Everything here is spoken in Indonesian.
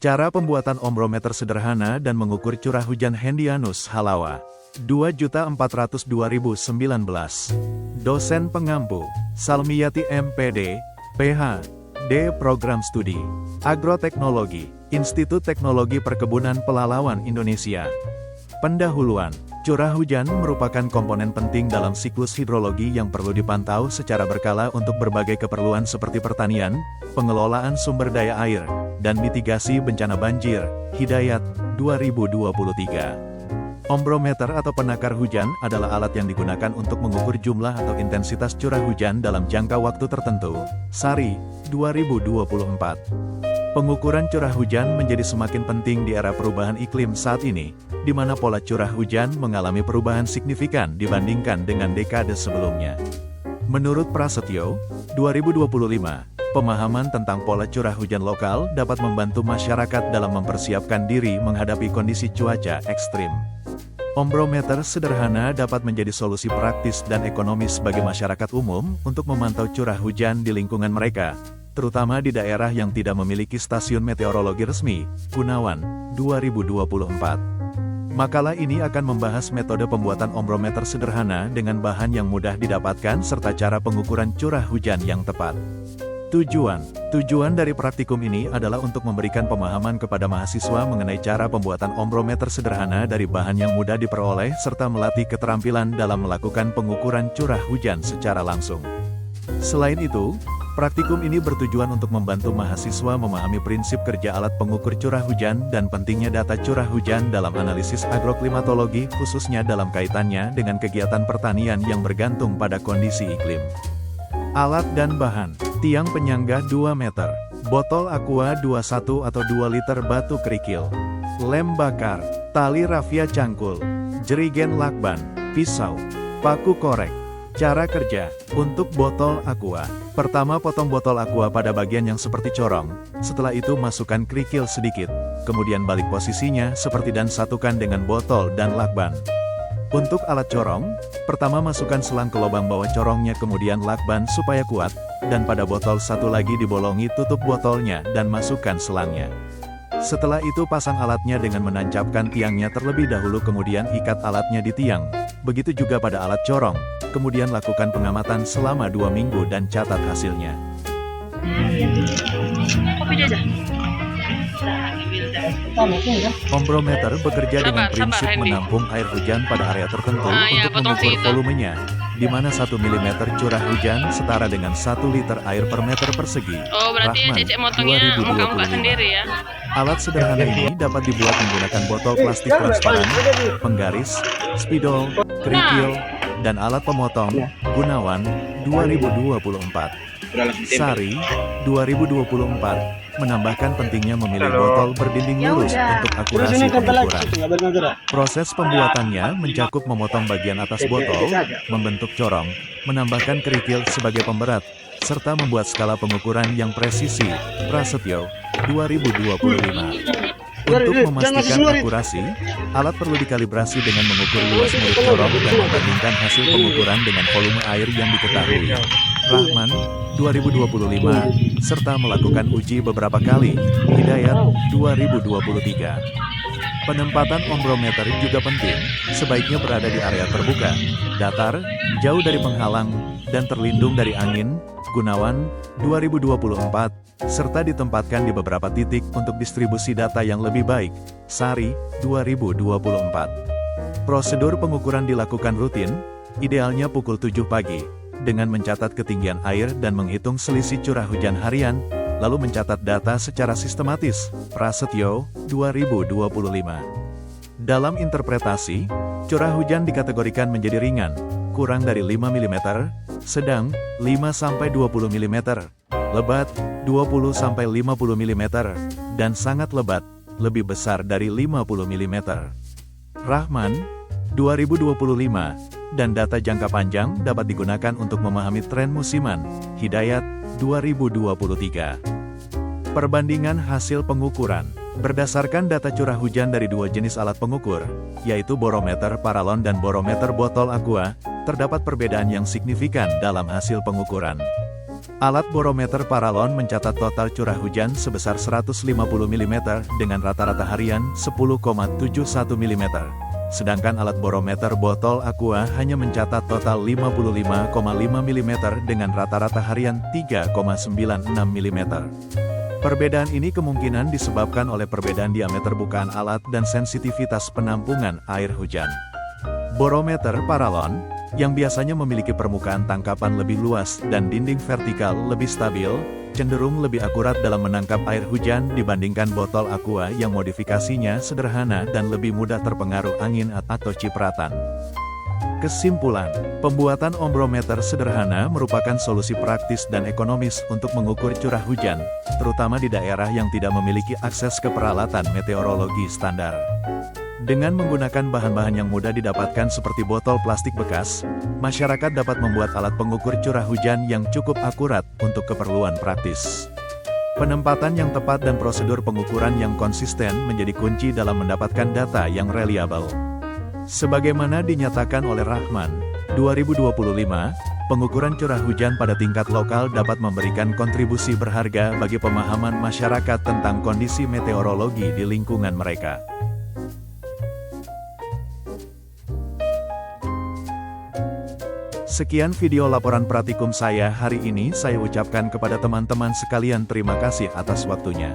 Cara pembuatan ombrometer sederhana dan mengukur curah hujan Hendianus Halawa. 2.402.019. Dosen pengampu, Salmiyati MPD, PhD Program Studi Agroteknologi, Institut Teknologi Perkebunan Pelalawan Indonesia. Pendahuluan, curah hujan merupakan komponen penting dalam siklus hidrologi yang perlu dipantau secara berkala untuk berbagai keperluan seperti pertanian, pengelolaan sumber daya air, dan mitigasi bencana banjir. Hidayat, 2023. Ombrometer atau penakar hujan adalah alat yang digunakan untuk mengukur jumlah atau intensitas curah hujan dalam jangka waktu tertentu. Sari, 2024. Pengukuran curah hujan menjadi semakin penting di era perubahan iklim saat ini, di mana pola curah hujan mengalami perubahan signifikan dibandingkan dengan dekade sebelumnya. Menurut Prasetyo, 2025, pemahaman tentang pola curah hujan lokal dapat membantu masyarakat dalam mempersiapkan diri menghadapi kondisi cuaca ekstrim. Ombrometer sederhana dapat menjadi solusi praktis dan ekonomis bagi masyarakat umum untuk memantau curah hujan di lingkungan mereka, terutama di daerah yang tidak memiliki stasiun meteorologi resmi. Gunawan, 2024. Makalah ini akan membahas metode pembuatan ombrometer sederhana dengan bahan yang mudah didapatkan serta cara pengukuran curah hujan yang tepat. Tujuan dari praktikum ini adalah untuk memberikan pemahaman kepada mahasiswa mengenai cara pembuatan ombrometer sederhana dari bahan yang mudah diperoleh serta melatih keterampilan dalam melakukan pengukuran curah hujan secara langsung. Selain itu, praktikum ini bertujuan untuk membantu mahasiswa memahami prinsip kerja alat pengukur curah hujan dan pentingnya data curah hujan dalam analisis agroklimatologi, khususnya dalam kaitannya dengan kegiatan pertanian yang bergantung pada kondisi iklim. Alat dan bahan: tiang penyangga 2 meter, botol aqua 21 atau 2 liter batu kerikil, lem bakar, tali rafia cangkul, jerigen lakban, pisau, paku korek. Cara kerja: untuk botol aqua, pertama potong botol aqua pada bagian yang seperti corong, setelah itu masukkan kerikil sedikit, kemudian balik posisinya seperti dan satukan dengan botol dan lakban. Untuk alat corong, pertama masukkan selang ke lubang bawah corongnya kemudian lakban supaya kuat, dan pada botol satu lagi dibolongi tutup botolnya dan masukkan selangnya. Setelah itu pasang alatnya dengan menancapkan tiangnya terlebih dahulu kemudian ikat alatnya di tiang. Begitu juga pada alat corong, kemudian lakukan pengamatan selama 2 minggu dan catat hasilnya. Kopi aja. Ombrometer bekerja dengan prinsip menampung air hujan pada area tertentu untuk mengukur volumenya, di mana 1 mm curah hujan setara dengan 1 liter air per meter persegi. Oh, berarti Rahman, Cece motongnya muka-muka sendiri ya? Alat sederhana ini dapat dibuat menggunakan botol plastik transparan, penggaris, spidol, kerikil, dan alat pemotong. Gunawan, 2024. Sari, 2024. Menambahkan pentingnya memilih botol berdinding lurus untuk akurasi pengukuran. Proses pembuatannya mencakup memotong bagian atas botol, membentuk corong, menambahkan kerikil sebagai pemberat, serta membuat skala pengukuran yang presisi. Prasetyo, 2025. Untuk memastikan akurasi, alat perlu dikalibrasi dengan mengukur luas mulut corong dan membandingkan hasil pengukuran dengan volume air yang diketahui. Rahman, 2025, serta melakukan uji beberapa kali. Hidayat, 2023. Penempatan ombrometer juga penting, sebaiknya berada di area terbuka, datar, jauh dari penghalang, dan terlindung dari angin. Gunawan, 2024, serta ditempatkan di beberapa titik untuk distribusi data yang lebih baik. Sari, 2024. Prosedur pengukuran dilakukan rutin, idealnya pukul 7 pagi, dengan mencatat ketinggian air dan menghitung selisih curah hujan harian, lalu mencatat data secara sistematis. Prasetyo, 2025. Dalam interpretasi, curah hujan dikategorikan menjadi ringan, kurang dari 5 mm, sedang, 5-20 mm, lebat, 20-50 mm, dan sangat lebat, lebih besar dari 50 mm. Rahman, 2025, dan data jangka panjang dapat digunakan untuk memahami tren musiman. Hidayat, 2023. Perbandingan hasil pengukuran. Berdasarkan data curah hujan dari 2 jenis alat pengukur, yaitu borometer paralon dan borometer botol aqua, terdapat perbedaan yang signifikan dalam hasil pengukuran. Alat borometer Paralon mencatat total curah hujan sebesar 150 mm dengan rata-rata harian 10,71 mm. Sedangkan alat borometer botol Aqua hanya mencatat total 55,5 mm dengan rata-rata harian 3,96 mm. Perbedaan ini kemungkinan disebabkan oleh perbedaan diameter bukaan alat dan sensitivitas penampungan air hujan. Borometer Paralon, yang biasanya memiliki permukaan tangkapan lebih luas dan dinding vertikal lebih stabil, cenderung lebih akurat dalam menangkap air hujan dibandingkan botol Aqua yang modifikasinya sederhana dan lebih mudah terpengaruh angin atau cipratan. Kesimpulan, pembuatan ombrometer sederhana merupakan solusi praktis dan ekonomis untuk mengukur curah hujan, terutama di daerah yang tidak memiliki akses ke peralatan meteorologi standar. Dengan menggunakan bahan-bahan yang mudah didapatkan seperti botol plastik bekas, masyarakat dapat membuat alat pengukur curah hujan yang cukup akurat untuk keperluan praktis. Penempatan yang tepat dan prosedur pengukuran yang konsisten menjadi kunci dalam mendapatkan data yang reliabel. Sebagaimana dinyatakan oleh Rahman, 2025, pengukuran curah hujan pada tingkat lokal dapat memberikan kontribusi berharga bagi pemahaman masyarakat tentang kondisi meteorologi di lingkungan mereka. Sekian video laporan praktikum saya hari ini. Saya ucapkan kepada teman-teman sekalian terima kasih atas waktunya.